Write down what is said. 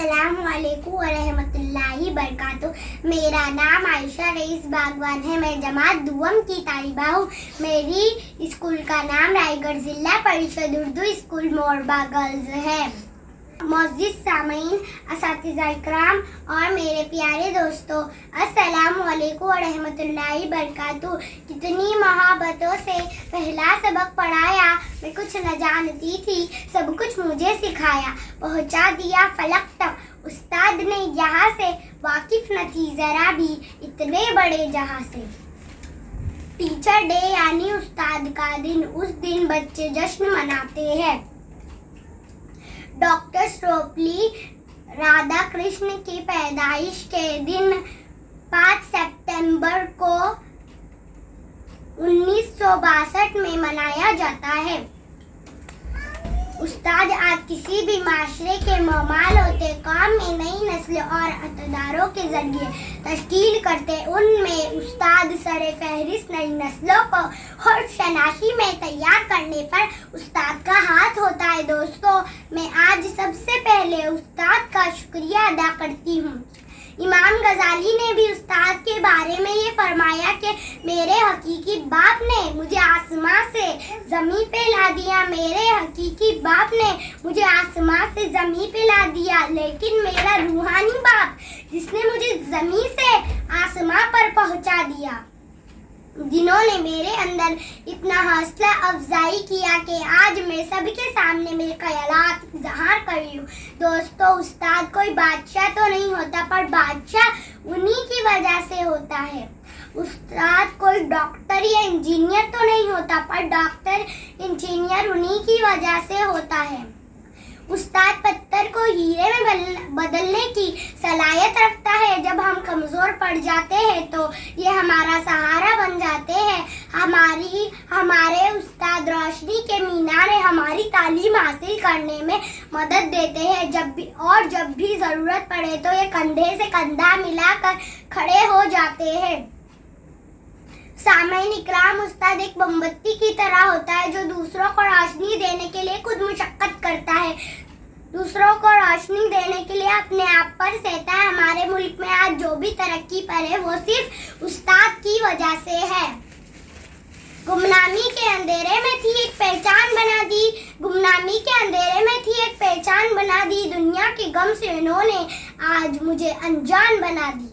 अस्सलाम वालेकुम वरहमतुल्लाहि बरकातुहू। मेरा नाम आयशा रईस बागवान है। मैं जमात दुआम की तालिबा हूँ। मेरी स्कूल का नाम रायगढ़ जिला परिषद उर्दू स्कूल मोरबा गर्ल्स है। मोअज़्ज़िज़ सामीन, असातिज़ा इकराम और मेरे प्यारे दोस्तों, अस्सलामु अलैकुम व रहमतुल्लाहि बरकातुहू। कितनी मोहब्बतों से पहला सबक पढ़ाया, मैं कुछ न जानती थी, सब कुछ मुझे सिखाया, पहुंचा दिया फलक तक उस्ताद ने यहाँ से, वाकिफ न थी जरा भी इतने बड़े जहाँ से। टीचर डे यानी उस्ताद का दिन, उस दिन बच्चे जश्न मनाते हैं। डॉक्टर सर्वपल्ली राधाकृष्ण की पैदाइश के दिन 5 सितंबर को 1962 में मनाया जाता है। उस्ताद आज किसी भी माशरे के मोमाल होते, कौम में नई नस्ल और अतदारों के जरिए तश्कील करते। उनमें उस्ताद सरे फहरिस्त नई नस्लों को हर शनासी में तैयार करने पर उस्ताद का हाथ होता है। दोस्तों, मैं आज सबसे पहले उस्ताद का शुक्रिया अदा करती हूँ। इमाम गजाली ने भी उस्ताद के बारे में ये फरमाया कि मेरे हकीकी बाप ने मुझे आसमां से ज़मीन पे ला दिया, मेरे हकीकी बाप ने मुझे आसमां से ज़मीन पे ला दिया, लेकिन मेरा रूहानी बाप जिसने मुझे ज़मीन से आसमां पर पहुंचा दिया, जिन्होंने मेरे अंदर इतना हौसला अफजाई किया कि आज मैं सबके सामने मेरे ख्यालात इजहार कर रही हूँ। दोस्तों, उस्ताद कोई बादशाह तो नहीं होता, पर बादशाह उन्हीं की वजह से होता है। उस्ताद कोई डॉक्टर या इंजीनियर तो नहीं होता, पर डॉक्टर इंजीनियर उन्हीं की वजह से होता है। उस्ताद पत्थर को हीरे में बदलने की सलाहियत रखता है। जब हम कमज़ोर पड़ जाते हैं तो ये हमारा सहारा बन जाते हैं। हमारे उस्ताद रोशनी के मीनार हमारी तालीम हासिल करने में मदद देते हैं। जब भी ज़रूरत पड़े तो ये कंधे से कंधा मिलाकर खड़े हो जाते हैं। सामीन इकराम, उस्ताद एक मोमबत्ती की तरह होता है जो दूसरों को रोशनी देने के लिए खुद मुशक्कत करता है, दूसरों को रोशनी देने के लिए अपने आप पर सहता है। हमारे मुल्क में आज जो भी तरक्की पर है वो सिर्फ उस्ताद की वजह से है। गुमनामी के अंधेरे में थी एक पहचान बना दी, गुमनामी के अंधेरे में थी एक पहचान बना दी, दुनिया के गम से इन्होंने आज मुझे अनजान बना दी।